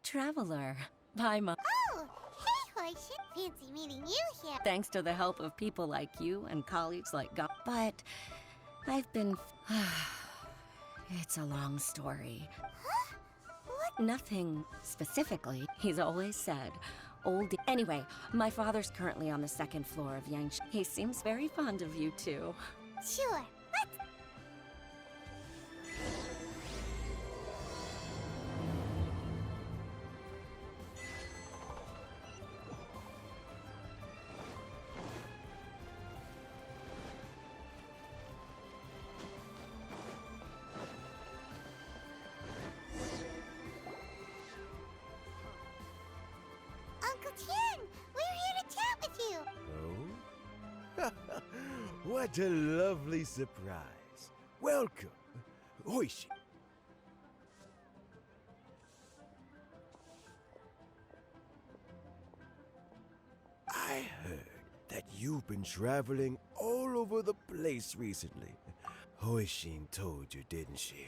traveler. Hi, Mom. Oh, hey, Horsey. Fancy meeting you here. Thanks to the help of people like you and colleagues like God. But I've been... It's a long story. Huh? What? Nothing specifically. He's always said, Anyway, my father's currently on the second floor of Yangshi. He seems very fond of you, too. Sure. Let's... Uncle Tien, we're here to chat with you. Oh? What a lovely surprise. Welcome. Oishi. I heard that you've been traveling all over the place recently. Hoishin told you, didn't she?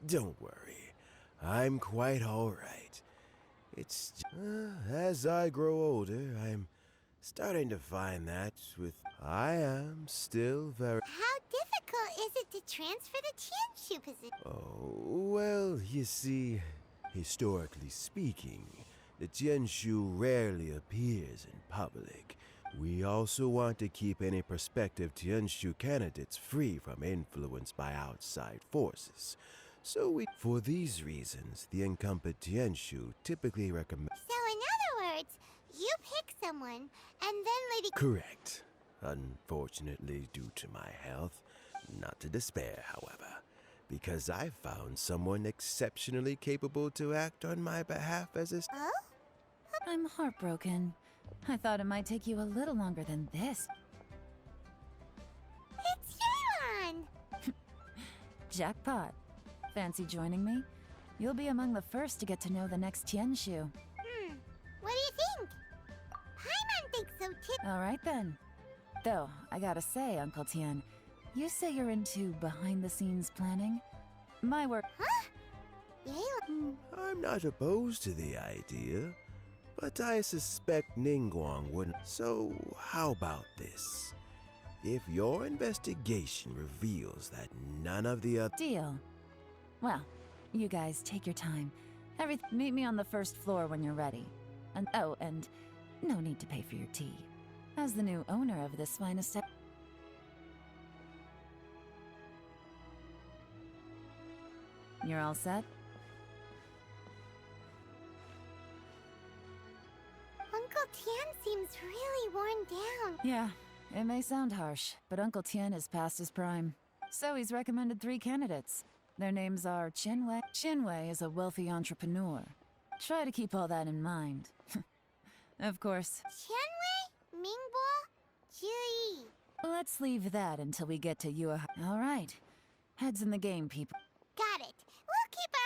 Don't worry. I'm quite all right. It's as I grow older, I'm starting to find that I am still very... How difficult is it to transfer the Tianshu position? Oh, well, you see, historically speaking, the Tianshu rarely appears in public. We also want to keep any prospective Tianshu candidates free from influence by outside forces. For these reasons, the incumbent Tianshu typically recommend... So in other words, you pick someone, and then Lady... Correct. Unfortunately, due to my health, not to despair, however, because I found someone exceptionally capable to act on my behalf as a... Oh? I'm heartbroken. I thought it might take you a little longer than this. It's Yelan! Jackpot. Fancy joining me? You'll be among the first to get to know the next Tianshu. What do you think? Paimon thinks so too. All right then. Though, I gotta say, Uncle Tien, you say you're into behind-the-scenes planning? My work... Huh? Yelan? I'm not opposed to the idea, but I suspect Ningguang wouldn't. So, how about this? If your investigation reveals that none of the other... Deal. Well, you guys take your time. Meet me on the first floor when you're ready. And no need to pay for your tea. As the new owner of this fine estate... You're all set? Uncle Tien seems really worn down. Yeah, it may sound harsh, but Uncle Tien is past his prime. So he's recommended 3 candidates. Their names are Qinwei. Qinwei is a wealthy entrepreneur. Try to keep all that in mind. Of course. Qianwei, Mingbo, Jui. Let's leave that until we get to Yue. All right. Heads in the game, people. Got it. We'll keep our...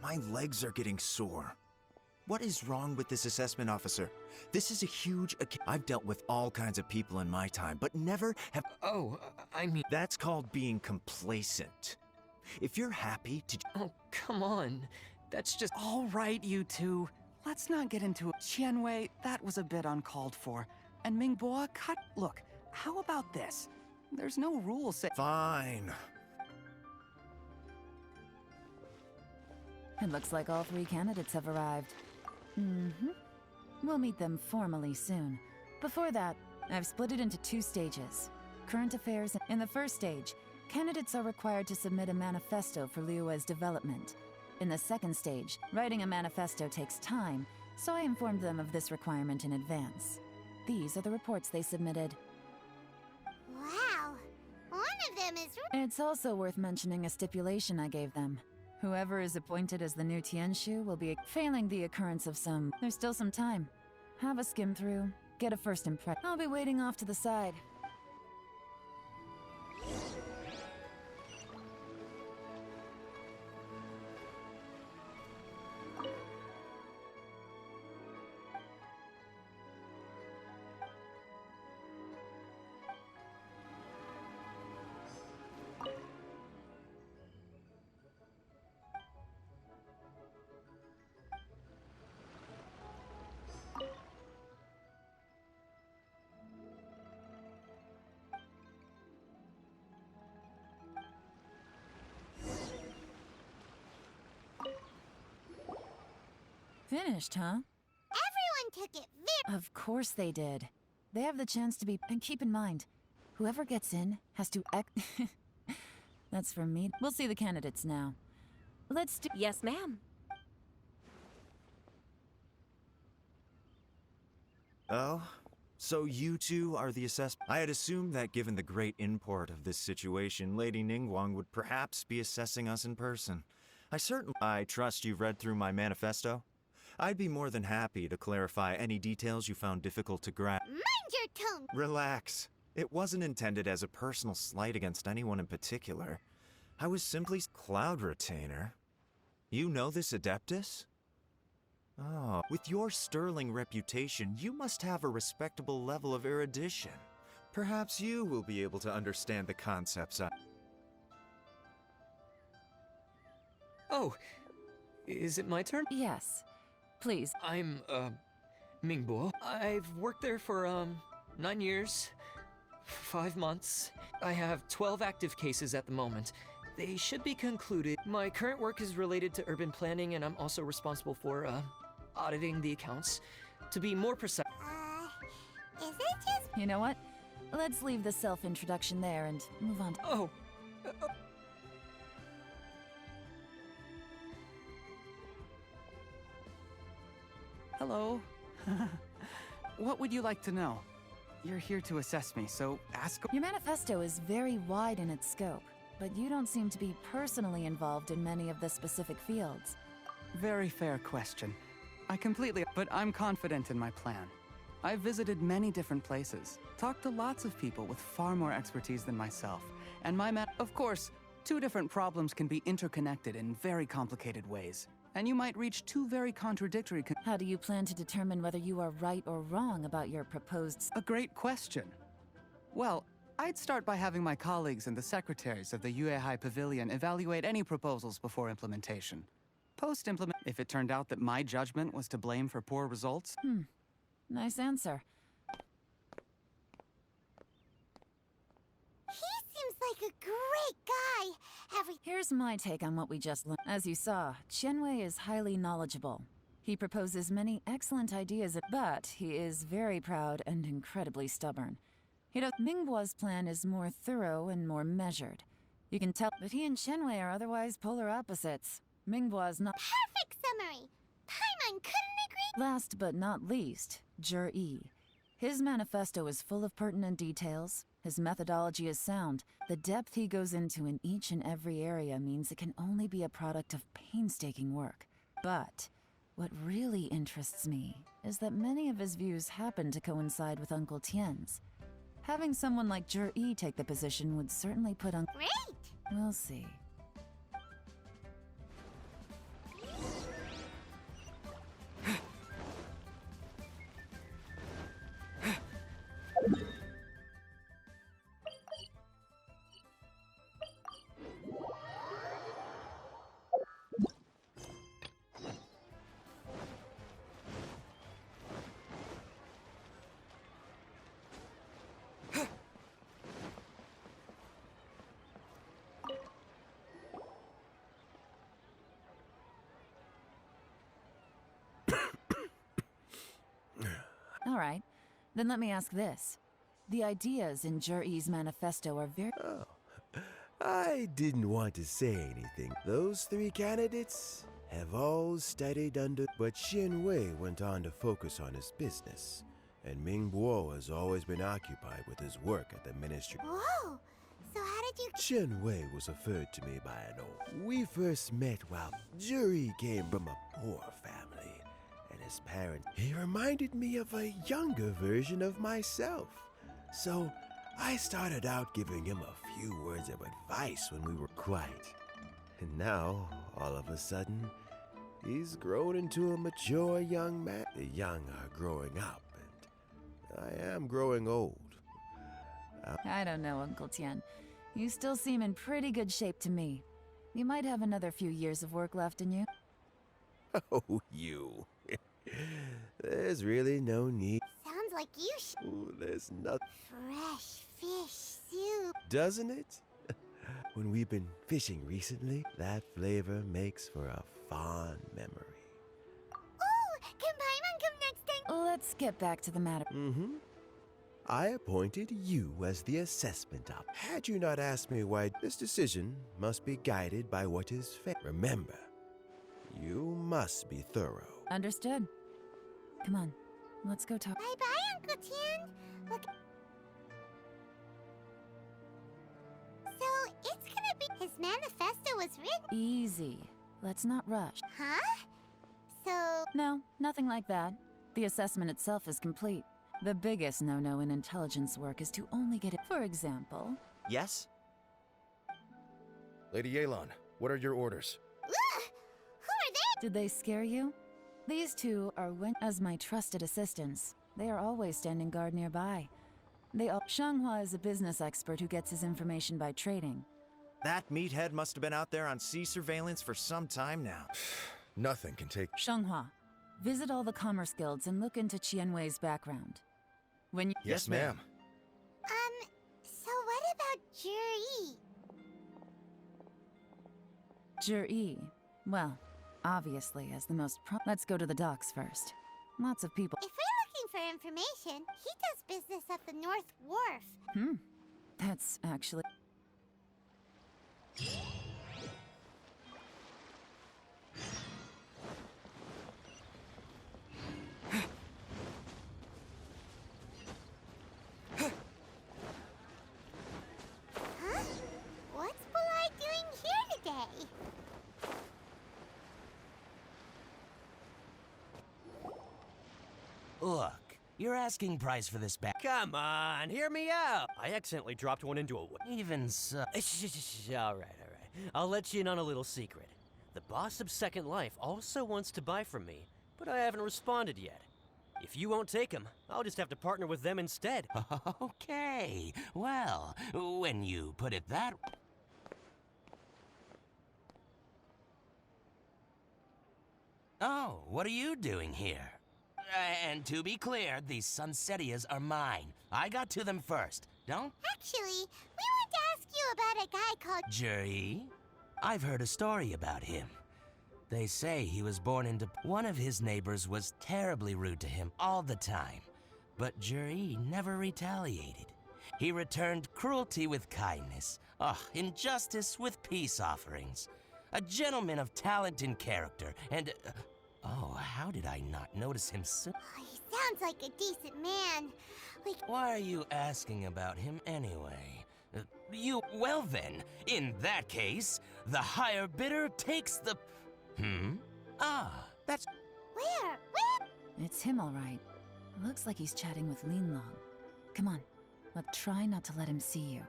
My legs are getting sore. What is wrong with this assessment officer? This is a huge... I've dealt with all kinds of people in my time, but never have... Oh, I mean... That's called being complacent. If you're happy to... Oh, come on. That's just... All right, you two. Let's not get into it. Qianwei, that was a bit uncalled for. And Mingbo, cut... Look, how about this? There's no rule say... Fine. It looks like all 3 candidates have arrived. We'll meet them formally soon. Before that, I've split it into 2 stages. Current affairs. In the first stage, candidates are required to submit a manifesto for Liyue's development. In the second stage, writing a manifesto takes time, so I informed them of this requirement in advance. These are the reports they submitted. Wow. One of them is... It's also worth mentioning a stipulation I gave them. Whoever is appointed as the new Tianshu will be failing the occurrence of some... There's still some time. Have a skim through, get a first impression. I'll be waiting off to the side. Finished, huh? Everyone took it very... Of course they did. They have the chance to be... And keep in mind, whoever gets in has to That's for me. We'll see the candidates now. Let's do... Yes, ma'am. Oh? So you two are the assessment? I had assumed that given the great import of this situation, Lady Ningguang would perhaps be assessing us in person. I trust you've read through my manifesto? I'd be more than happy to clarify any details you found difficult to grasp. Mind your tone! Relax. It wasn't intended as a personal slight against anyone in particular. I was simply Cloud Retainer. You know this Adeptus? Oh, with your sterling reputation, you must have a respectable level of erudition. Perhaps you will be able to understand the concepts I... Oh, is it my turn? Yes. Please. I'm, Mingbo. I've worked there for, 9 years, 5 months. I have 12 active cases at the moment. They should be concluded. My current work is related to urban planning, and I'm also responsible for, auditing the accounts. To be more precise... Is it just... You know what? Let's leave the self-introduction there and move on. Oh, Hello. What would you like to know? You're here to assess me, so ask... Your manifesto is very wide in its scope, but you don't seem to be personally involved in many of the specific fields. Very fair question. But I'm confident in my plan. I've visited many different places, talked to lots of people with far more expertise than myself, and Of course, 2 different problems can be interconnected in very complicated ways, and you might reach 2 very contradictory How do you plan to determine whether you are right or wrong about your proposed... A great question. Well, I'd start by having my colleagues and the secretaries of the Yuehai Pavilion evaluate any proposals before implementation. Post-implement, if it turned out that my judgment was to blame for poor results... Nice answer. He seems like a great guy. Here's my take on what we just learned. As you saw, Qianwei is highly knowledgeable. He proposes many excellent ideas, but he is very proud and incredibly stubborn. Mingbo's plan is more thorough and more measured. You can tell, but he and Qianwei are otherwise polar opposites. Mingbo's not... Perfect summary. Paimon couldn't agree... Last but not least, Zhi. His manifesto is full of pertinent details. His methodology is sound. The depth he goes into in each and every area means it can only be a product of painstaking work. But what really interests me is that many of his views happen to coincide with Uncle Tien's. Having someone like Zhi take the position would certainly put Uncle... Great! We'll see. All right, then let me ask this. The ideas in Zhi's manifesto are very... Oh, I didn't want to say anything. Those 3 candidates have all studied under. But Xin Wei went on to focus on his business, and Ming Guo has always been occupied with his work at the ministry. Whoa! So how did you... Chen Wei was referred to me by an old. We first met while Juri came from a poor family, and his parents. He reminded me of a younger version of myself. So I started out giving him a few words of advice when we were quite. And now, all of a sudden, he's grown into a mature young man. The young are growing up, and I am growing old. I don't know, Uncle Tian. You still seem in pretty good shape to me. You might have another few years of work left in you. Oh, you. There's really no need. Sounds like you should... Ooh, there's nothing. Fresh fish soup. Doesn't it? When we've been fishing recently, that flavor makes for a fond memory. Ooh, can Paimon come next time? Let's get back to the matter. Mm-hmm. I appointed you as the assessment op. Had you not asked me why, this decision must be guided by what is fair. Remember, you must be thorough. Understood. Come on, let's go talk. Bye-bye, Uncle Tian. Look... So, it's gonna be... His manifesto was written... Easy. Let's not rush. Huh? So... No, nothing like that. The assessment itself is complete. The biggest no-no in intelligence work is to only get it. For example... Yes? Lady Yelan, what are your orders? Ugh! Who are they? Did they scare you? These two are as my trusted assistants. They are always standing guard nearby. Shanghua is a business expert who gets his information by trading. That meathead must have been out there on sea surveillance for some time now. Nothing can take... Shanghua, visit all the commerce guilds and look into Qianwei's background. When you... Yes, ma'am. So what about Juri? Juri. Well, obviously, as the most Let's go to the docks first. Lots of people... If we're looking for information, he does business at the North Wharf. That's actually... Huh? What's Bulai doing here today? Look, your asking price for this bag. Come on, hear me out. I accidentally dropped one into a... Even so... all right. I'll let you in on a little secret. The boss of Second Life also wants to buy from me, but I haven't responded yet. If you won't take him, I'll just have to partner with them instead. Okay, well, when you put it that... Oh, what are you doing here? And to be clear, these Sunsettias are mine. I got to them first. Don't... Actually, we want to ask you about a guy called... Juri? I've heard a story about him. They say he was born into... One of his neighbors was terribly rude to him all the time. But Juri never retaliated. He returned cruelty with kindness. Injustice with peace offerings. A gentleman of talent and character, and... how did I not notice him so... He sounds like a decent man. Why are you asking about him anyway? Well then, in that case, the higher bidder takes the... That's... Where? It's him, all right. Looks like he's chatting with Lin Long. Come on, let's try not to let him see you.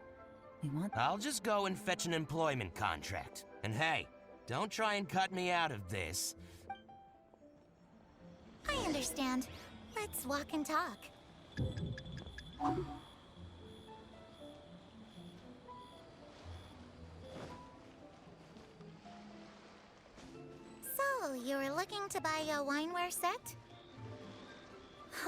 We want... I'll just go and fetch an employment contract. And hey, don't try and cut me out of this. I understand. Let's walk and talk. So, you were looking to buy a wineware set?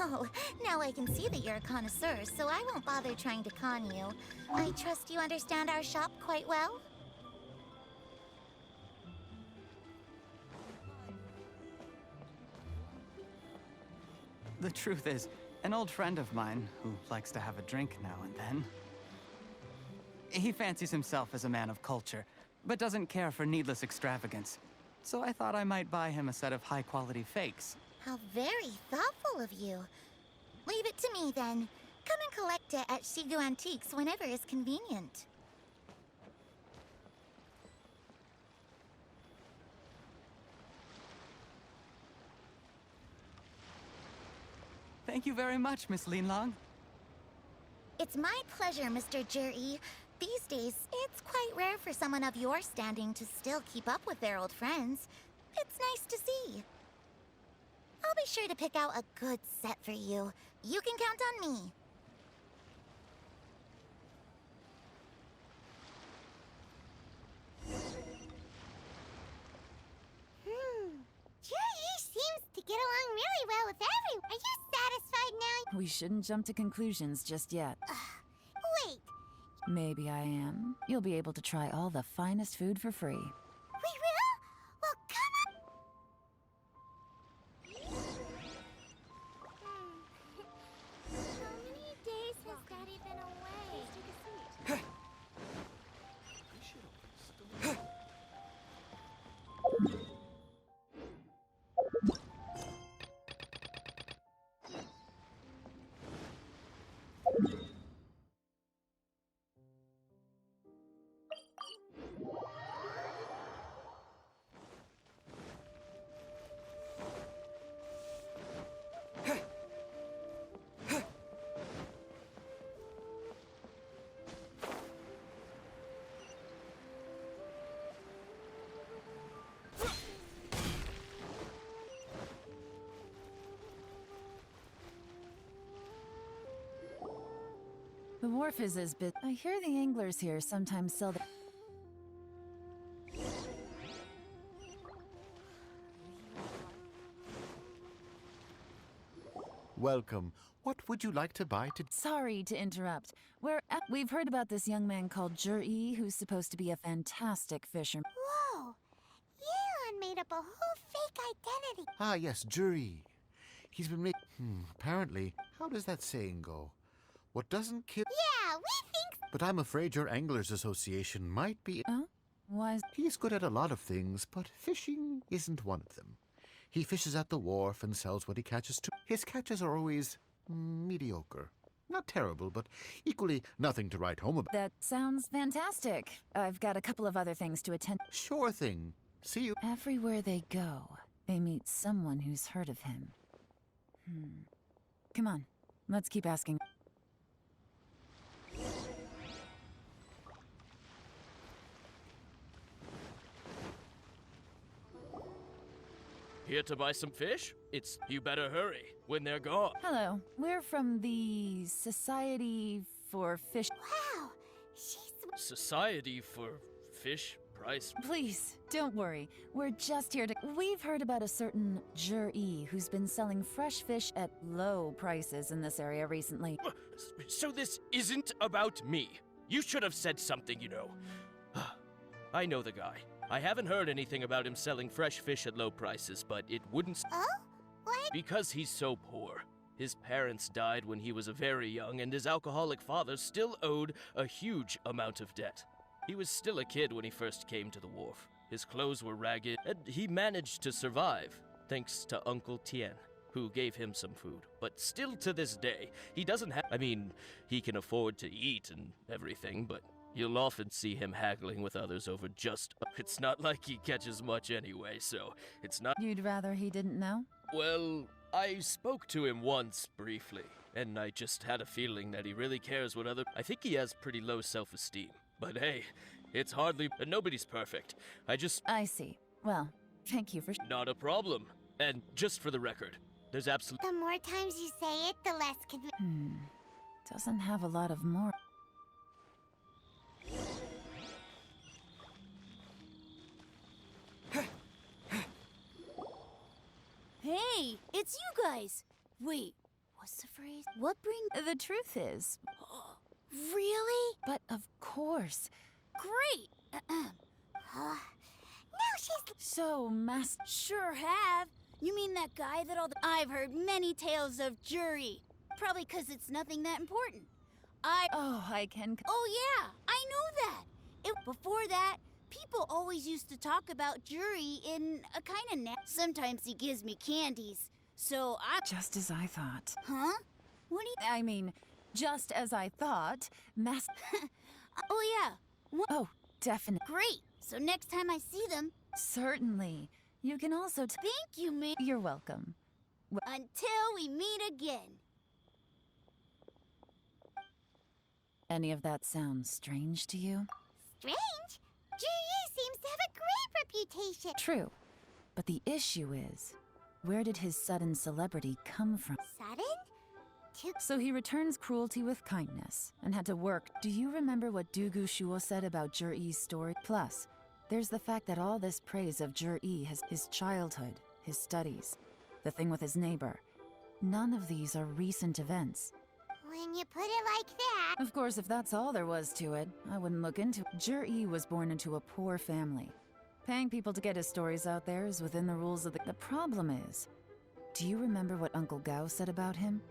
Oh, now I can see that you're a connoisseur, so I won't bother trying to con you. I trust you understand our shop quite well? The truth is, an old friend of mine, who likes to have a drink now and then, he fancies himself as a man of culture, but doesn't care for needless extravagance. so I thought I might buy him a set of high-quality fakes. How very thoughtful of you. Leave it to me, then. Come and collect it at Shigu Antiques whenever is convenient. Thank you very much, Miss Linlong. It's my pleasure, Mr. Juri. These days, it's quite rare for someone of your standing to still keep up with their old friends. It's nice to see. I'll be sure to pick out a good set for you. You can count on me. Juri seems to get along really well with everyone. Are you satisfied now? We shouldn't jump to conclusions just yet. Wait, Maybe I am. You'll be able to try all the finest food for free. we will? Well, come on. How many days has Daddy been away? The wharf is as bit. I hear the anglers here sometimes sell the. Welcome. What would you like to buy to... Sorry to interrupt. We've heard about this young man called Juri, who's supposed to be a fantastic fisherman. Whoa! Yelan made up a whole fake identity. Ah, yes, Juri. He's been apparently. How does that saying go? What doesn't kill... Yeah, we think... But I'm afraid your Anglers Association might be... Oh? Why? He's good at a lot of things, but fishing isn't one of them. He fishes at the wharf and sells what he catches too. His catches are always mediocre. Not terrible, but equally nothing to write home about. That sounds fantastic. I've got a couple of other things to attend. Sure thing. See you. Everywhere they go, they meet someone who's heard of him. Come on, let's keep asking. Here to buy some fish? You better hurry when they're gone. Hello, we're from the Society for Fish. Wow, she's... Society for Fish Price. Please, don't worry. We're just here to... We've heard about a certain Juri who's been selling fresh fish at low prices in this area recently. So this isn't about me. You should have said something, you know. I know the guy. I haven't heard anything about him selling fresh fish at low prices, but it wouldn't... Oh? What? Because he's so poor. His parents died when he was very young, and his alcoholic father still owed a huge amount of debt. He was still a kid when he first came to the wharf. His clothes were ragged, and he managed to survive, thanks to Uncle Tien, who gave him some food. But still to this day, he doesn't have... I mean, he can afford to eat and everything, but you'll often see him haggling with others over just... It's not like he catches much anyway, so it's not... You'd rather he didn't know? Well, I spoke to him once, briefly, and I just had a feeling that he really cares what other... I think he has pretty low self-esteem. But hey, it's hardly... Nobody's perfect. I see. Well, thank you for... Not a problem. And just for the record, there's absolutely... The more times you say it, the less convincing. Doesn't have a lot of more... Hey, it's you guys! Wait, what's the phrase? What bring... The truth is... Really? But of course. Great! Now she's... So, Sure have. You mean that guy that all the... I've heard many tales of Juri. Probably 'cause it's nothing that important. Oh, I can... Oh yeah, I know that! Before that, People always used to talk about Jury in a kind of Sometimes he gives me candies, so I... Just as I thought. Huh? What do you... I mean, just as I thought, Oh, yeah. Oh, definitely. Great. So next time I see them... Certainly. You can also Thank you, man. You're welcome. Until we meet again. Any of that sound strange to you? Strange? Jury seems to have a great reputation. True. But the issue is, where did his sudden celebrity come from? Sudden? So he returns cruelty with kindness, and had to work. Do you remember what Dugu Shuo said about Jur-E's story? Plus, there's the fact that all this praise of Jur-E has his childhood, his studies, the thing with his neighbor. None of these are recent events. When you put it like that... Of course, if that's all there was to it, I wouldn't look into it. Jur-E was born into a poor family. Paying people to get his stories out there is within the rules of the problem is, do you remember what Uncle Gao said about him?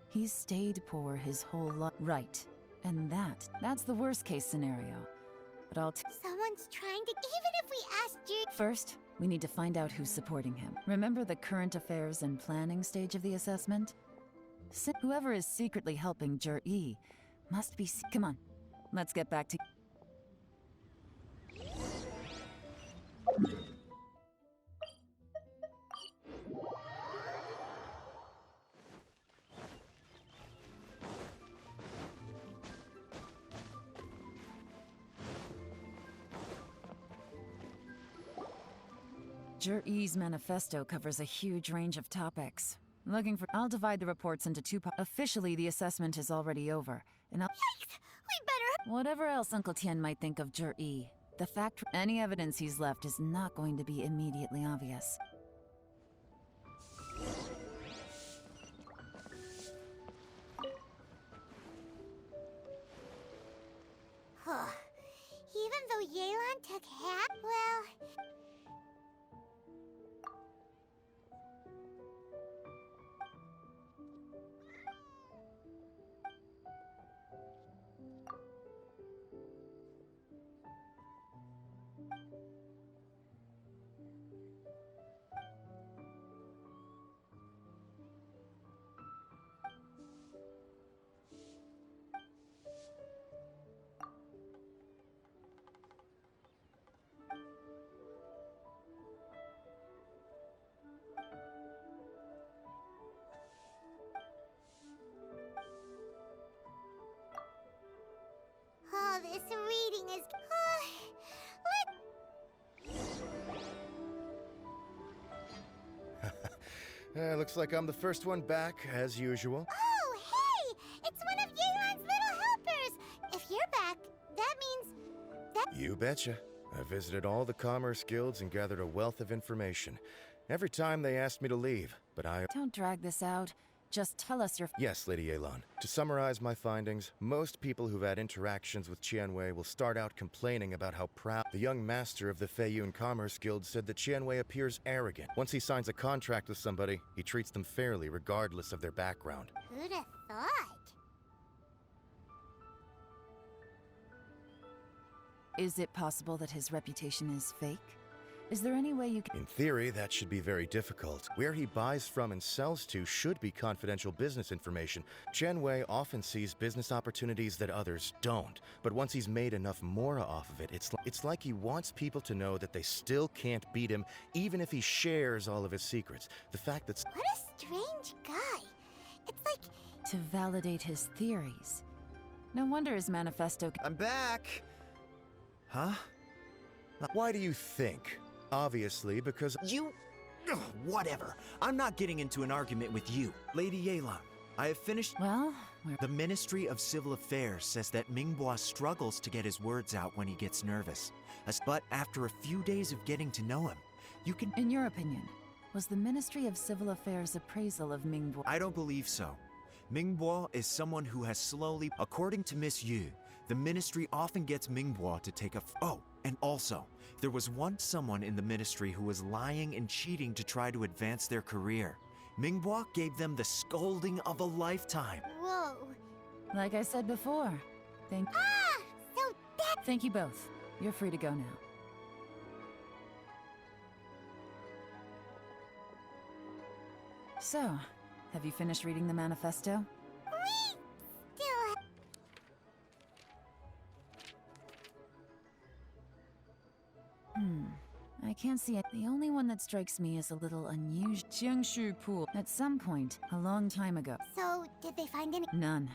He's stayed poor his whole life. Right. And that's the worst case scenario. But Someone's trying to... Even if we asked you... First, we need to find out who's supporting him. Remember the current affairs and planning stage of the assessment? Whoever is secretly helping Jur-E must be... Come on, let's get back to... Jur-E's manifesto covers a huge range of topics. I'll divide the reports into two Officially, the assessment is already over, and I'll... Yikes! We better... Whatever else Uncle Tien might think of Jur-E, the fact any evidence he's left is not going to be immediately obvious. Even though Yelan took half, well... Oh, this reading is... Looks like I'm the first one back, as usual. Oh, hey! It's one of Yelan's little helpers! If you're back, that means... You betcha. I visited all the commerce guilds and gathered a wealth of information. Every time they asked me to leave, but Don't drag this out. Just tell us your... Yes, Lady Yelan. To summarize my findings, most people who've had interactions with Qianwei will start out complaining about how proud... The young master of the Feiyun Commerce Guild said that Qianwei appears arrogant. Once he signs a contract with somebody, he treats them fairly regardless of their background. Who'd have thought? Is it possible that his reputation is fake? Is there any way you can... In theory, that should be very difficult. Where he buys from and sells to should be confidential business information. Qianwei often sees business opportunities that others don't. But once he's made enough mora off of it, it's like he wants people to know that they still can't beat him, even if he shares all of his secrets. The fact that... What a strange guy. It's like... To validate his theories. No wonder his manifesto... I'm back! Huh? Why do you think? Obviously, because... You... Ugh, whatever. I'm not getting into an argument with you. Lady Yelan, I have finished... Well, The Ministry of Civil Affairs says that Mingbua struggles to get his words out when he gets nervous. But after a few days of getting to know him, you can... In your opinion, was the Ministry of Civil Affairs' appraisal of Mingbua... I don't believe so. Mingbua is someone who has slowly... According to Miss Yu, the Ministry often gets Mingbua to take a... Oh, and also... There was once someone in the ministry who was lying and cheating to try to advance their career. Mingbua gave them the scolding of a lifetime. Whoa. Like I said before, So that... Thank you both. You're free to go now. So, have you finished reading the manifesto? We still I can't see it. The only one that strikes me as a little unusual. Jiangshu Pool. At some point, a long time ago. So, did they find any? None.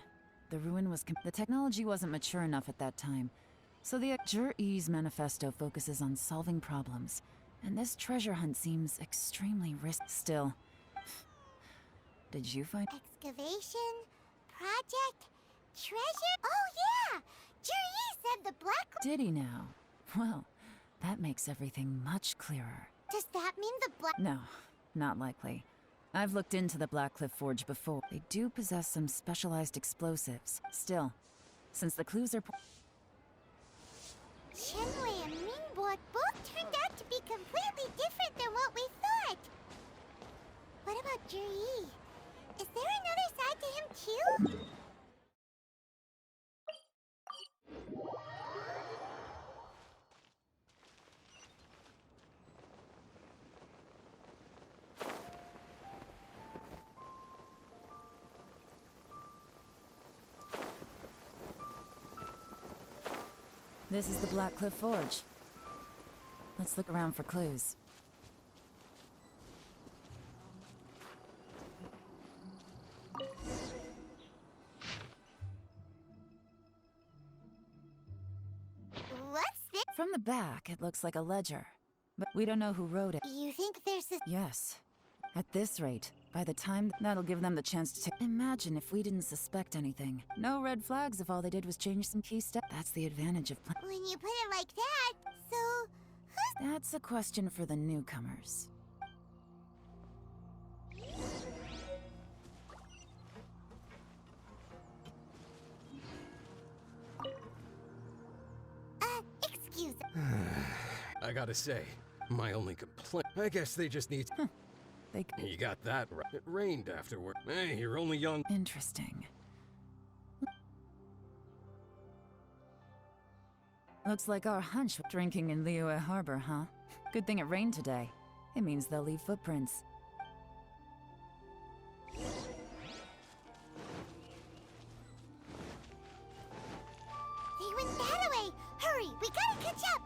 The ruin was the technology wasn't mature enough at that time. So the Zhi-Yi's manifesto focuses on solving problems. And this treasure hunt seems extremely risky. Still. Did you find... Excavation? Project? Treasure? Oh yeah! Juri said the black... Did he now? Well, that makes everything much clearer. Does that mean the black... No, not likely. I've looked into the Blackcliff Forge before. They do possess some specialized explosives. Still, since the clues are... Shenwei and Mingbo both turned out to be completely different than what we thought. What about Juri? Is there another side to him too? This is the Blackcliff Forge. Let's look around for clues. What's this? From the back, it looks like a ledger. But we don't know who wrote it. You think there's a... Yes. At this rate, by the time that'll give them the chance to take... Imagine if we didn't suspect anything. No red flags if all they did was change some key steps. That's the advantage of When you put it like that, so... That's a question for the newcomers. Excuse... I gotta say, my only complaint... I guess they just need... You got that right. It rained afterward. Hey, you're only young. Interesting. Looks like our hunch was drinking in Liyue Harbor, huh? Good thing it rained today. It means they'll leave footprints. They went that way! Hurry, we gotta catch up!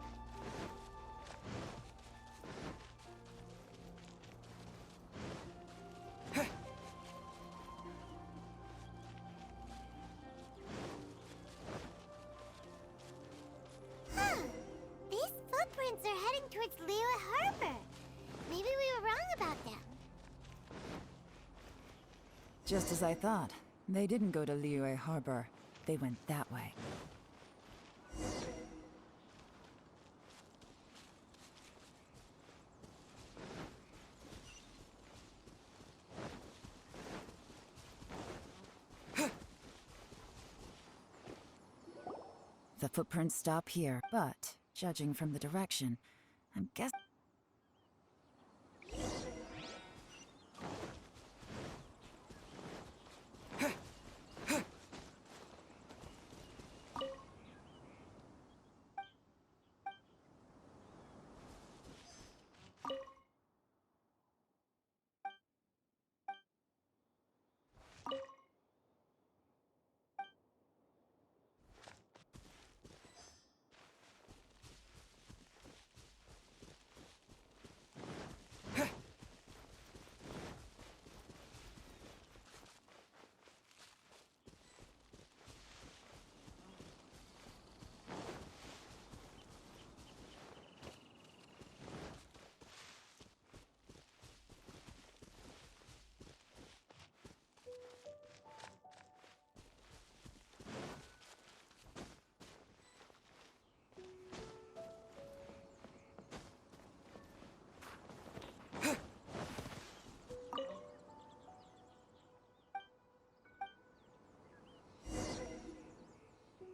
These footprints are heading towards Liyue Harbor. Maybe we were wrong about them. Just as I thought. They didn't go to Liyue Harbor. They went that way. The footprints stop here, but, judging from the direction, I'm guessing...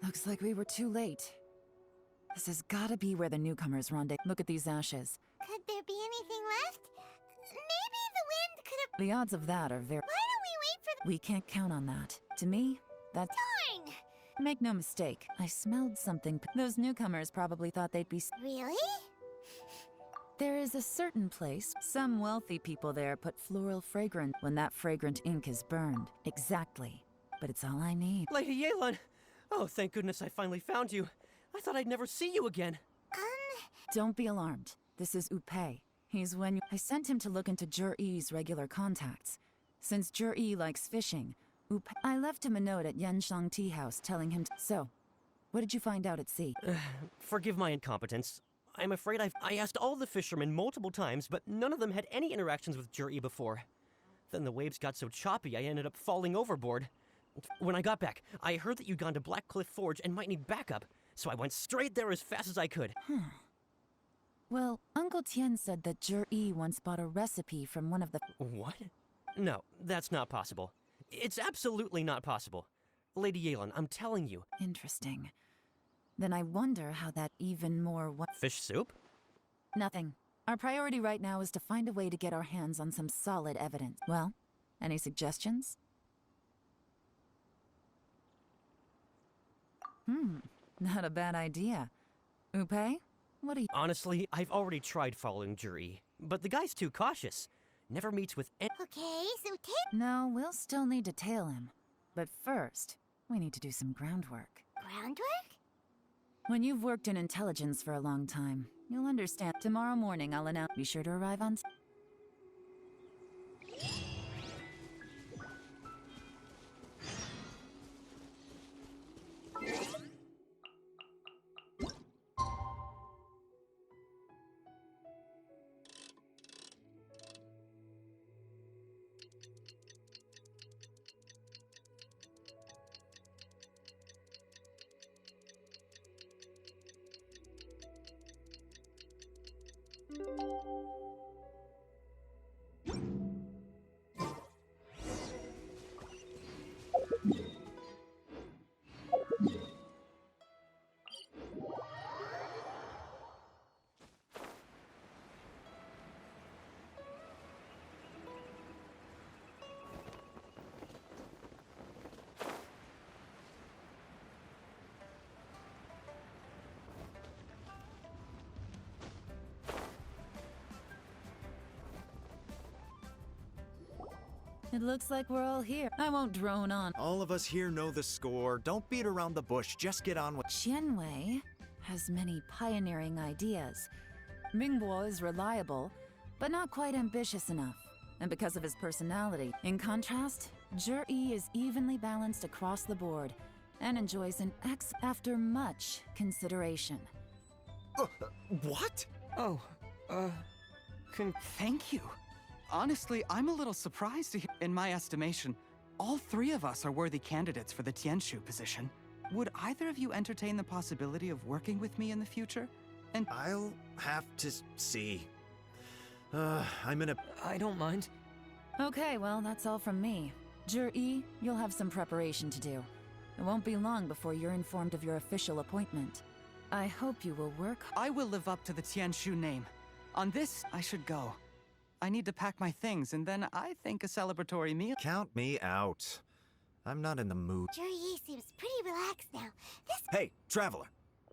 Looks like we were too late. This has gotta be where the newcomers rendezvous. Look at these ashes. Could there be anything left? Maybe the wind could have... The odds of that are very... Why don't we wait for the... We can't count on that. To me, that's... Darn! Make no mistake, I smelled something. Those newcomers probably thought they'd be... Really? There is a certain place. Some wealthy people there put floral fragrance when that fragrant ink is burned. Exactly. But it's all I need. Lady Yelan! Oh, thank goodness I finally found you. I thought I'd never see you again. Don't be alarmed. This is Upei. He's when I sent him to look into Jur-E's regular contacts. Since Jur-E likes fishing, I left him a note at Yenshang Tea House telling him So, what did you find out at sea? Forgive my incompetence. I'm afraid I asked all the fishermen multiple times, but none of them had any interactions with Jur-E before. Then the waves got so choppy I ended up falling overboard. When I got back, I heard that you'd gone to Blackcliff Forge and might need backup, so I went straight there as fast as I could. Well, Uncle Tien said that Jur-E once bought a recipe from one of the... What? No, that's not possible. It's absolutely not possible. Lady Yelan, I'm telling you. Interesting. Then I wonder how that even more Fish soup? Nothing. Our priority right now is to find a way to get our hands on some solid evidence. Well, any suggestions? Not a bad idea. Upei, what do you... Honestly, I've already tried following Jur-E, but the guy's too cautious. Never meets with Okay, so No, we'll still need to tail him. But first, we need to do some groundwork. groundwork? When you've worked in intelligence for a long time, you'll understand. Tomorrow morning, I'll announce. Be sure to arrive on... It looks like we're all here. I won't drone on. All of us here know the score. Don't beat around the bush. Just get on with... Qianwei has many pioneering ideas. Mingbo is reliable, but not quite ambitious enough. And because of his personality. In contrast, Jur-E is evenly balanced across the board and enjoys an X after much consideration. What? Oh, thank you. Honestly, I'm a little surprised to hear. In my estimation, all three of us are worthy candidates for the Tianshu position. Would either of you entertain the possibility of working with me in the future? And I'll have to see. I'm in a... I don't mind. Okay, well, that's all from me. Jur-E, you'll have some preparation to do. It won't be long before you're informed of your official appointment. I hope you will work. I will live up to the Tianshu name. On this, I should go. I need to pack my things, and then I think a celebratory meal. Count me out. I'm not in the mood. Jur-E seems pretty relaxed now. Hey, Traveler,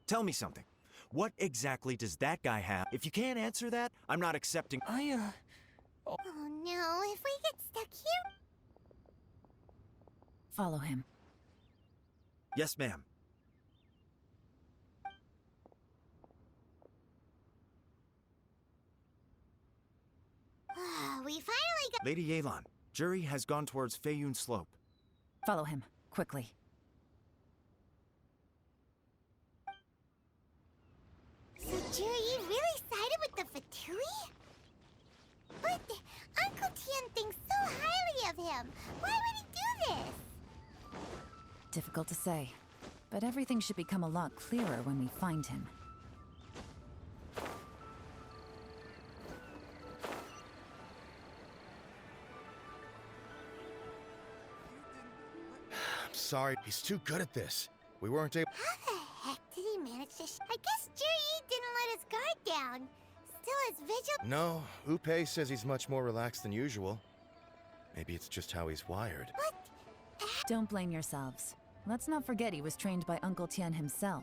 tell me something. What exactly does that guy have? If you can't answer that, I'm not accepting... Oh no, if we get stuck here... Follow him. Yes, ma'am. We finally got... Lady Yelan, Jur-E has gone towards Feiyun Slope. Follow him, quickly. So Jur-E really sided with the Fatui? But Uncle Tien thinks so highly of him. Why would he do this? Difficult to say, but everything should become a lot clearer when we find him. Sorry, he's too good at this. We weren't able... How the heck did he manage to... I guess Jur-E didn't let his guard down. Still as vigilant... No, Upei says he's much more relaxed than usual. Maybe it's just how he's wired. Don't blame yourselves. Let's not forget he was trained by Uncle Tien himself.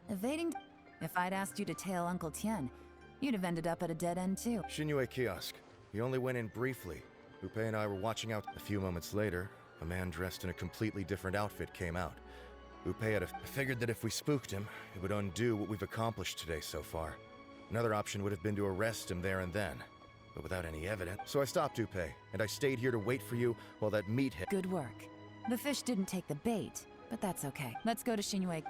Evading... If I'd asked you to tail Uncle Tien, You'd have ended up at a dead end too. Shinue Kiosk. He only went in briefly. Upe and I were watching out. A few moments later, a man dressed in a completely different outfit came out. Upe had figured that if we spooked him, it would undo what we've accomplished today so far. Another option would have been to arrest him there and then, but without any evidence. So I stopped Upe, and I stayed here to wait for you while that meat hit. Good work. The fish didn't take the bait, but that's okay. Let's go to Shinue.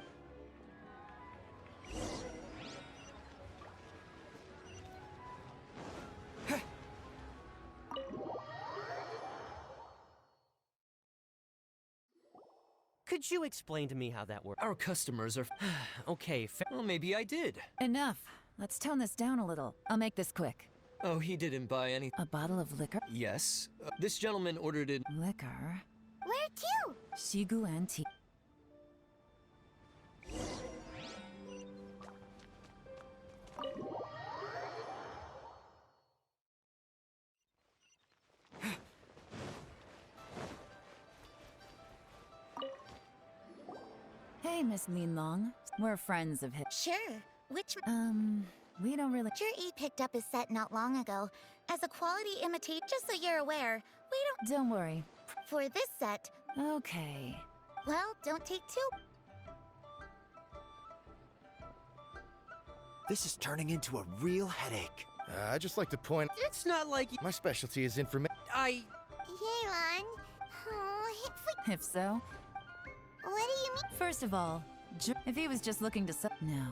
Could you explain to me how that works? Our customers are... Okay, Well, maybe I did. Enough. Let's tone this down a little. I'll make this quick. Oh, he didn't buy any... A bottle of liquor? Yes. This gentleman ordered it... Liquor? Where to? Shiguan tea. Hey, Miss Linlong. We're friends of his. Sure. Which... we don't really... Jur-E picked up his set not long ago. As a quality imitate, just so you're aware, we don't... Don't worry. For this set... Okay. Well, don't take two. This is turning into a real headache. I'd just like to point... It's not like... My specialty is information. Yelan... Oh, If so... What do you mean? First of all, if he was just looking to No.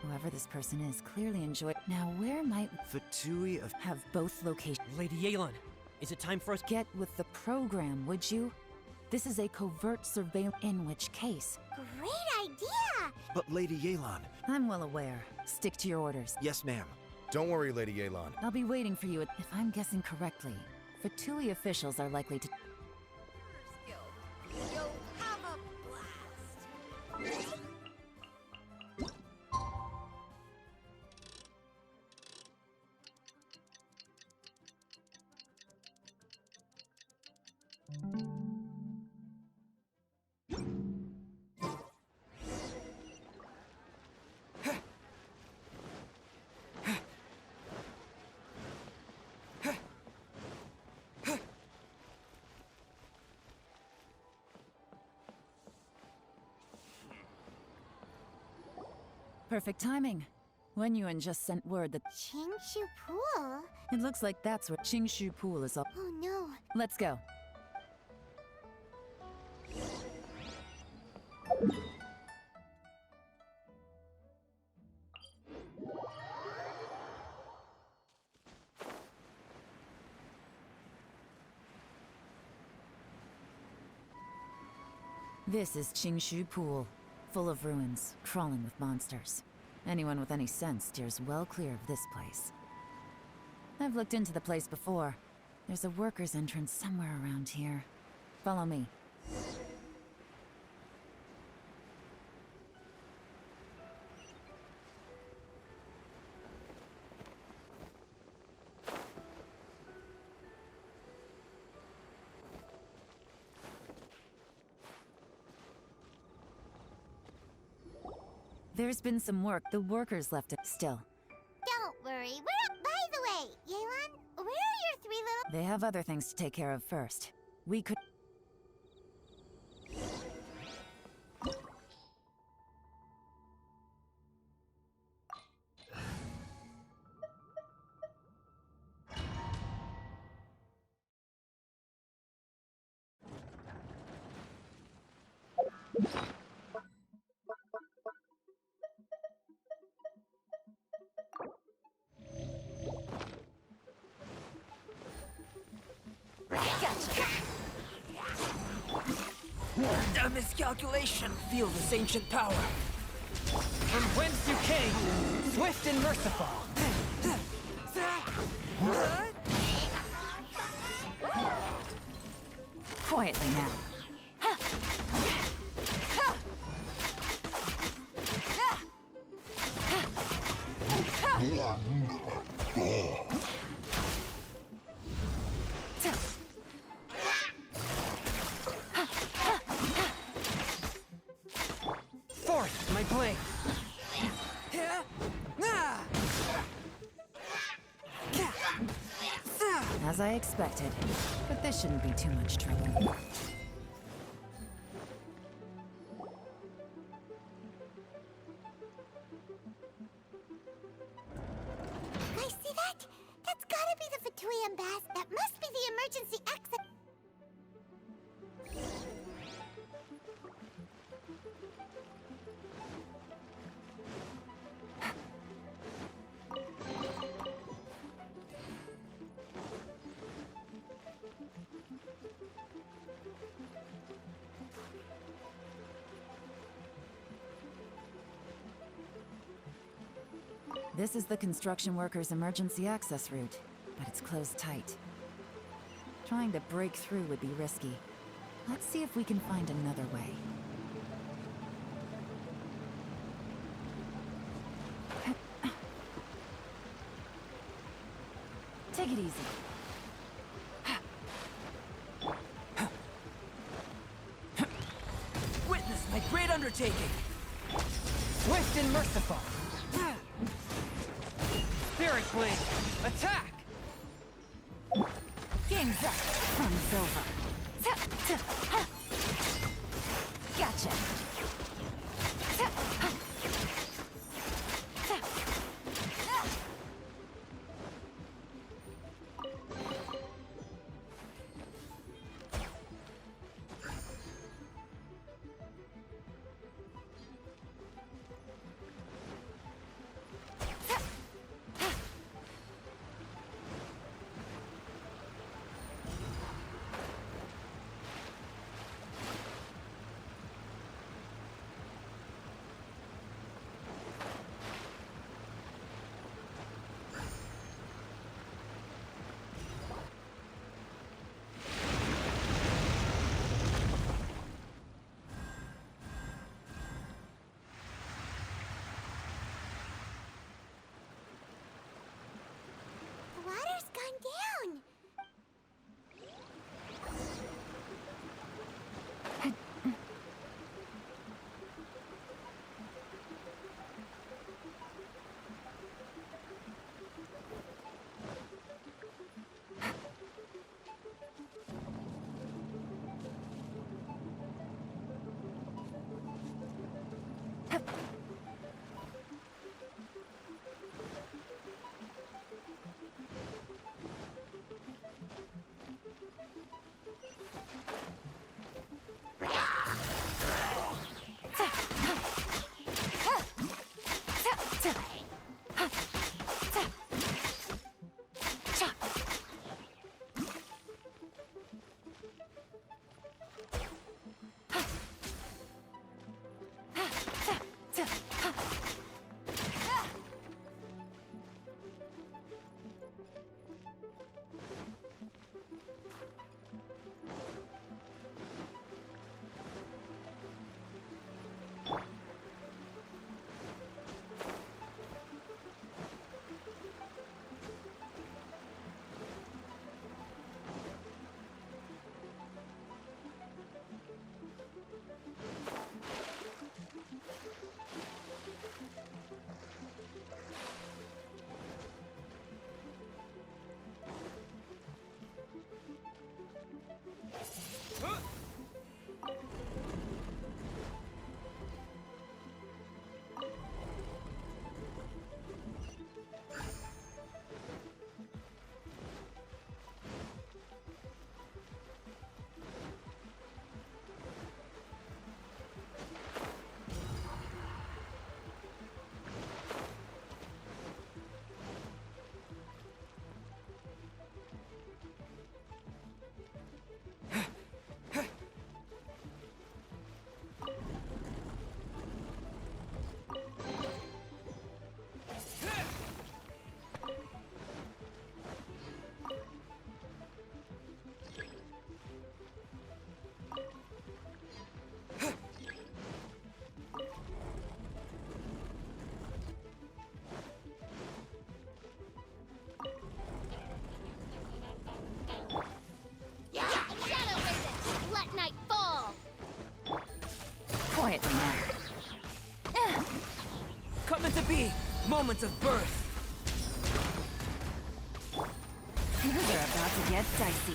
Whoever this person is clearly enjoyed... Now, where might... Fatui of... Have both locations... Lady Yelan, is it time for us... Get with the program, would you? This is a covert surveillance... In which case... Great idea! But Lady Yelan... I'm well aware. Stick to your orders. Yes, ma'am. Don't worry, Lady Yelan. I'll be waiting for you at... If I'm guessing correctly, Fatui officials are likely to... You'll have a blast. Perfect timing. Wen Yuan just sent word that... Qingshu Pool? It looks like that's where Qingshu Pool is up. Oh no. Let's go. This is Qingshu Pool, full of ruins, crawling with monsters. Anyone with any sense steers well clear of this place. I've looked into the place before. There's a worker's entrance somewhere around here. Follow me. There's been some work. The workers left it still. Don't worry. By the way, Yelan, where are your three little... They have other things to take care of first. We could... A miscalculation. Feel this ancient power. From whence you came, swift and merciful. Quietly now. Forth, my blade. As I expected. But this shouldn't be too much trouble. I see that? That's gotta be the Vituium Bath. That must be the emergency exit. This is the construction workers' emergency access route, but it's closed tight. Trying to break through would be risky. Let's see if we can find another way. Take it easy. Witness my great undertaking! Swift and merciful! Spirit Blade, attack! Game's up. Fun's over. Gotcha. The water's gone down. Quietly now. Coming to be, moments of birth. They're about to get dicey.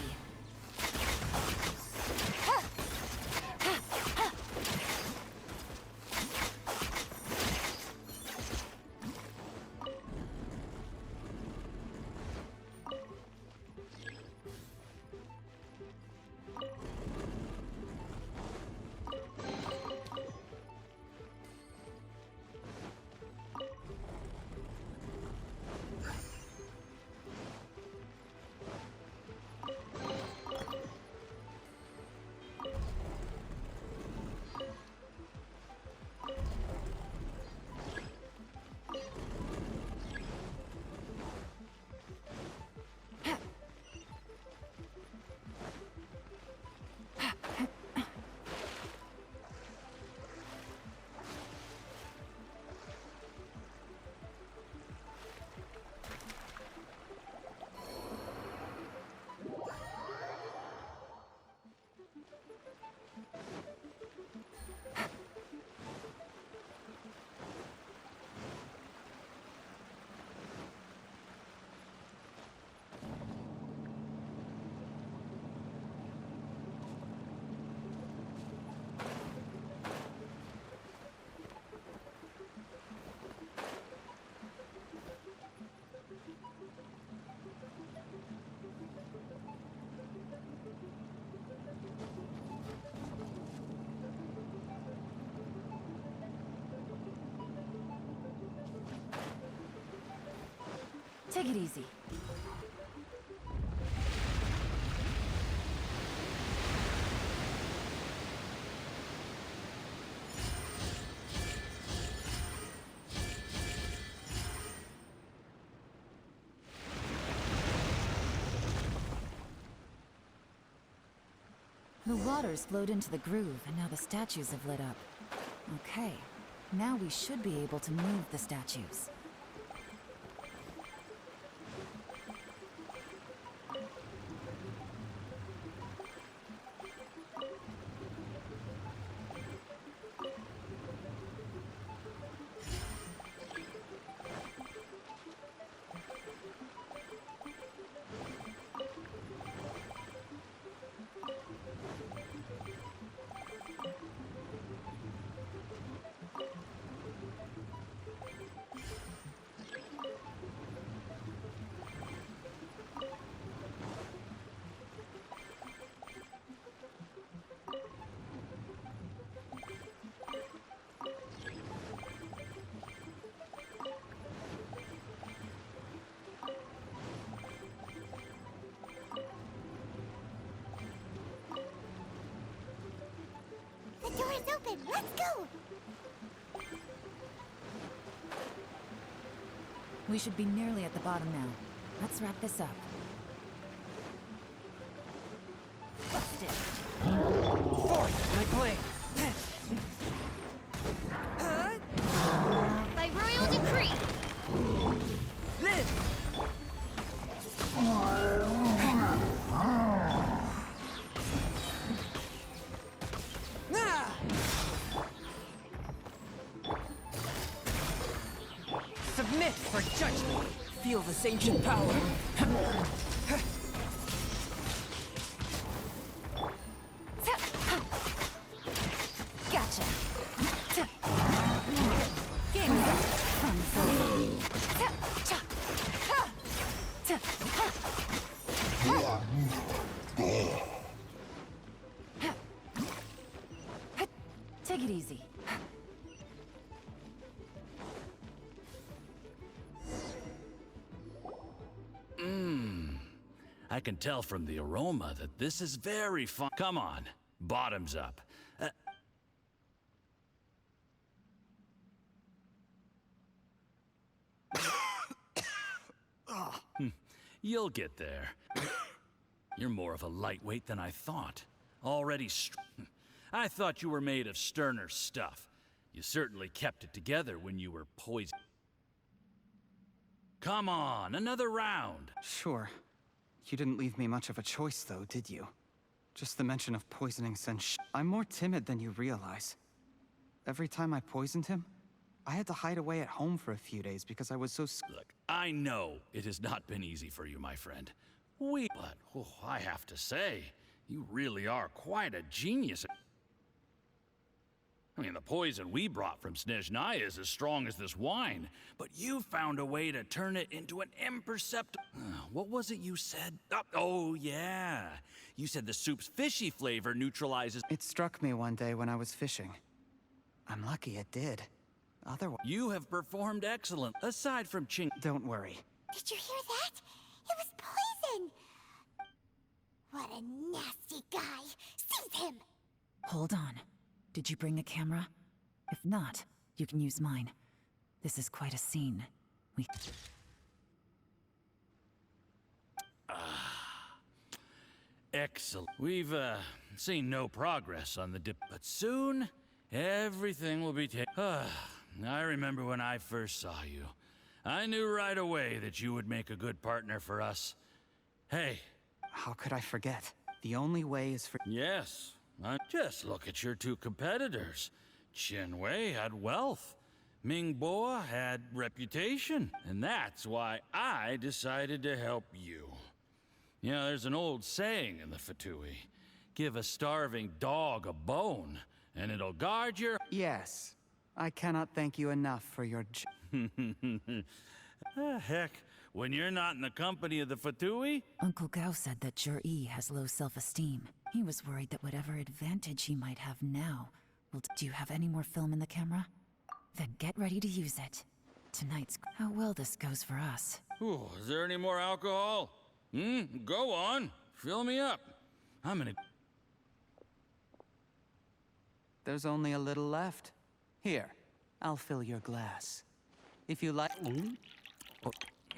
Take it easy. The water's flowed into the groove, and now the statues have lit up. Okay, now we should be able to move the statues. The door is open. Let's go. We should be nearly at the bottom now. Let's wrap this up. Forth, my blade! By royal decree! Live! Submit for judgment! Feel this ancient power! Gotcha! Take it easy. I can tell from the aroma that this is very fun. Come on, bottoms up. You'll get there. You're more of a lightweight than I thought. Already I thought you were made of sterner stuff. You certainly kept it together when you were poisoned. Come on, another round. Sure. You didn't leave me much of a choice, though, did you? Just the mention of poisoning sent I'm more timid than you realize. Every time I poisoned him, I had to hide away at home for a few days because I was so Look, I know it has not been easy for you, my friend. But, oh, I have to say, you really are quite a genius. I mean, the poison we brought from Snezhnaya is as strong as this wine, but you found a way to turn it into an imperceptible... What was it you said? Oh, yeah. You said the soup's fishy flavor neutralizes... It struck me one day when I was fishing. I'm lucky it did. Otherwise... You have performed excellent, aside from Ching... Don't worry. Did you hear that? It was poison! What a nasty guy! Seize him! Hold on. Did you bring a camera? If not, you can use mine. This is quite a scene. Excellent. We've, seen no progress on the but soon, everything will be I remember when I first saw you. I knew right away that you would make a good partner for us. Hey. How could I forget? The only way is for... Yes. Just look at your two competitors. Qianwei had wealth. Mingbo had reputation. And that's why I decided to help you. You know, there's an old saying in the Fatui. Give a starving dog a bone, and it'll guard your... Yes. I cannot thank you enough for your... Heck, when you're not in the company of the Fatui... Uncle Gao said that Jur-E has low self-esteem. He was worried that whatever advantage he might have now will... Do you have any more film in the camera? Then get ready to use it. Tonight's... How well this goes for us. Ooh, is there any more alcohol? Go on. Fill me up. I'm gonna... There's only a little left. Here, I'll fill your glass. If you like...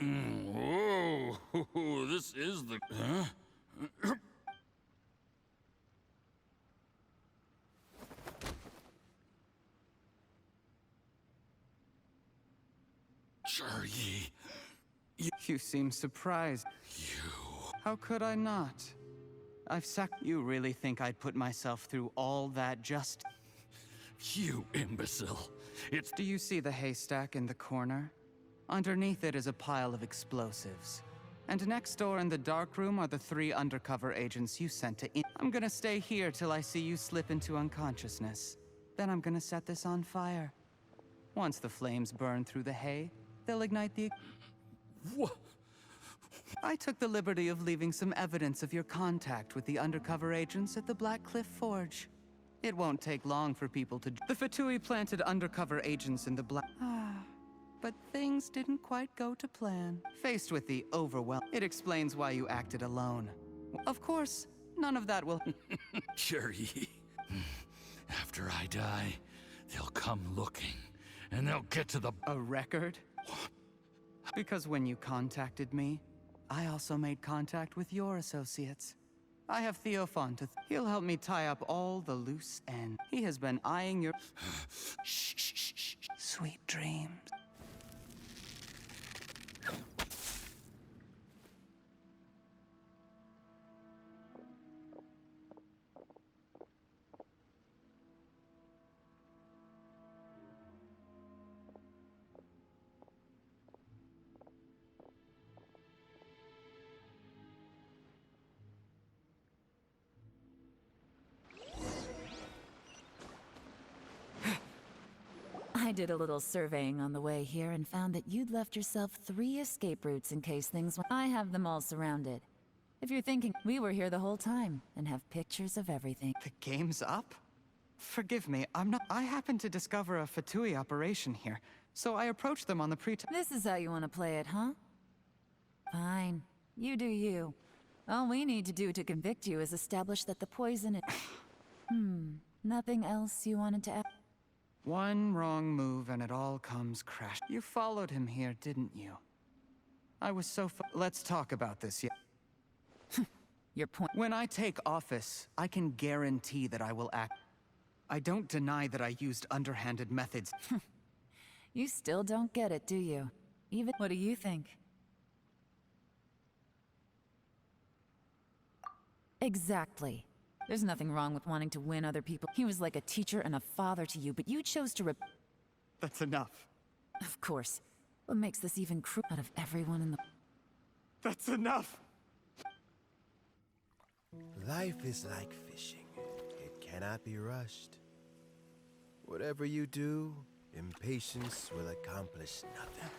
Whoa, this is the... Huh? Jur-E. You seem surprised. How could I not? You really think I'd put myself through all that just... You imbecile. Do you see the haystack in the corner? Underneath it is a pile of explosives. And next door in the dark room are the 3 undercover agents you sent to I'm gonna stay here till I see you slip into unconsciousness. Then I'm gonna set this on fire. Once the flames burn through the hay, they'll ignite the... What? I took the liberty of leaving some evidence of your contact with the undercover agents at the Black Cliff Forge. It won't take long for people to... The Fatui planted undercover agents in the Black... But things didn't quite go to plan. Faced with the overwhelm... It explains why you acted alone. Of course, none of that will... Jur-E. After I die, they'll come looking. And they'll get to the... A record? Because when you contacted me, I also made contact with your associates. I have Theophon he'll help me tie up all the loose ends. He has been eyeing your... Shh. Sweet dreams. I did a little surveying on the way here and found that you'd left yourself 3 escape routes in case things went... I have them all surrounded. If you're thinking, we were here the whole time and have pictures of everything. The game's up? Forgive me, I happened to discover a Fatui operation here, so I approached them on the This is how you want to play it, huh? Fine. You do you. All we need to do to convict you is establish that the poison is... Nothing else you wanted to add? One wrong move and it all comes crash. You followed him here, didn't you? I was so Let's talk about this, yeah. Your point. When I take office, I can guarantee that I will act. I don't deny that I used underhanded methods. You still don't get it, do you? Even... What do you think? Exactly. There's nothing wrong with wanting to win other people. He was like a teacher and a father to you, but you chose to That's enough. Of course. What makes this even out of everyone in the... That's enough! Life is like fishing. It cannot be rushed. Whatever you do, impatience will accomplish nothing.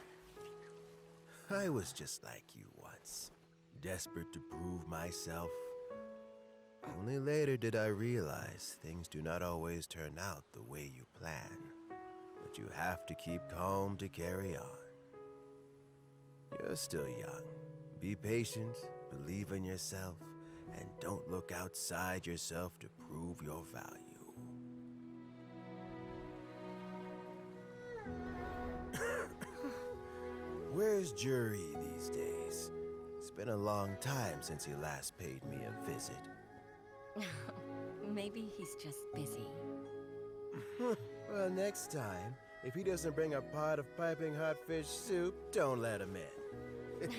I was just like you once, desperate to prove myself. Only later did I realize things do not always turn out the way you plan, but you have to keep calm to carry on. You're still young. Be patient, believe in yourself, and don't look outside yourself to prove your value. Where's Jury these days? It's been a long time since he last paid me a visit. Maybe he's just busy. Well, next time, if he doesn't bring a pot of piping hot fish soup, don't let him in.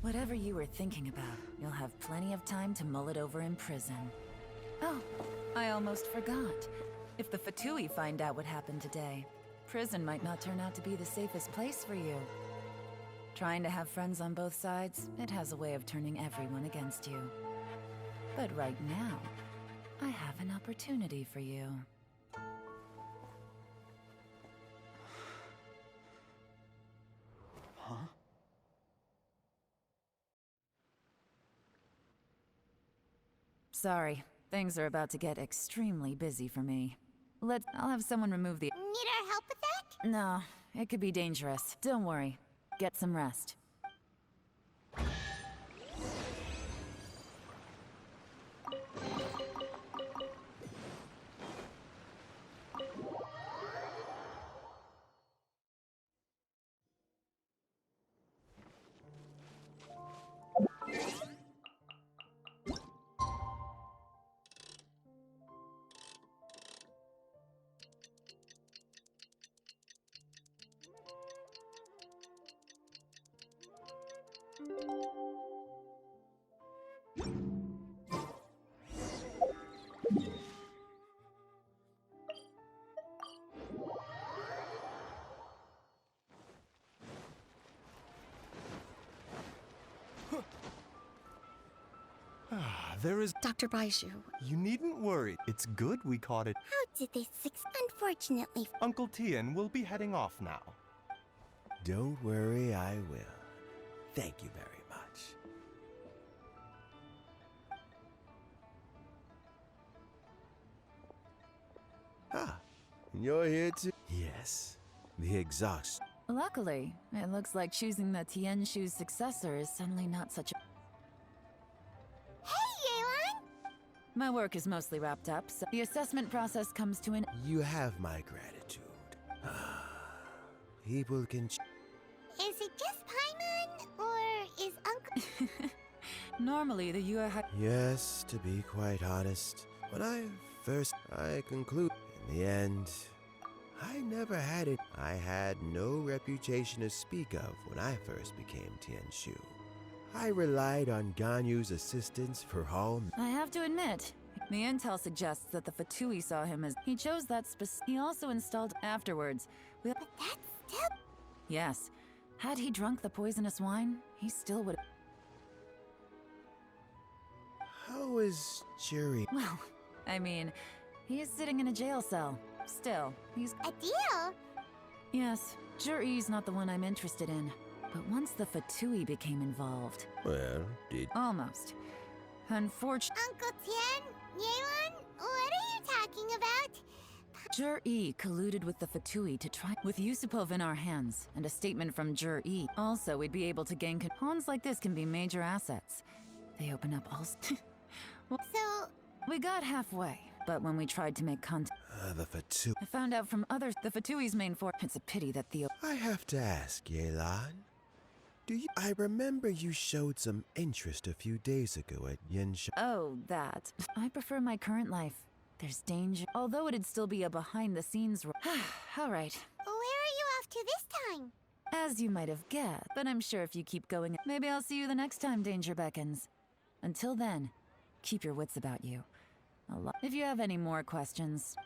Whatever you were thinking about, you'll have plenty of time to mull it over in prison. Oh, I almost forgot. If the Fatui find out what happened today, prison might not turn out to be the safest place for you. Trying to have friends on both sides, it has a way of turning everyone against you. But right now, I have an opportunity for you. Huh? Sorry, things are about to get extremely busy for me. I'll have someone remove the— Need our help with that? No, it could be dangerous. Don't worry. Get some rest. There is— Dr. Baishu. You needn't worry. It's good we caught it. How did they Unfortunately, Uncle Tian will be heading off now. Don't worry, I will. Thank you very much. Ah, you're here too? Yes, the exhaust. Luckily, it looks like choosing the Tianshu's successor is suddenly not such a— Hey, Yelan! My work is mostly wrapped up, so the assessment process comes to an— You have my gratitude. People can... Is it just Paimon, or is Uncle... Normally, the Yuha... Yes, to be quite honest, when I conclude, in the end, I never had it. I had no reputation to speak of when I first became Tianshu. I relied on Ganyu's assistance for all... I have to admit, the intel suggests that the Fatui saw him as... He chose that He also installed afterwards. But that's still... Yes. Had he drunk the poisonous wine, he still would... How is Jury? Well, I mean, he is sitting in a jail cell. Still, he's... A deal? Yes, Jury's not the one I'm interested in. But once the Fatui became involved... Well, did... Almost. Unfortunately... Uncle Tian? Yelan? What are you talking about? Jur-E colluded with the Fatui to try... With Yusupov in our hands, and a statement from Jur-E, also we'd be able to gain... Pawns like this can be major assets. They open up all... So... We got halfway, but when we tried to make contact... the Fatui... I found out from others the Fatui's main fort... It's a pity that the... I have to ask, Yelan. I remember you showed some interest a few days ago at Yenshin. Oh, that. I prefer my current life. There's danger. Although it'd still be a behind-the-scenes... All right. Where are you off to this time? As you might have guessed, but I'm sure if you keep going, maybe I'll see you the next time danger beckons. Until then, keep your wits about you. If you have any more questions...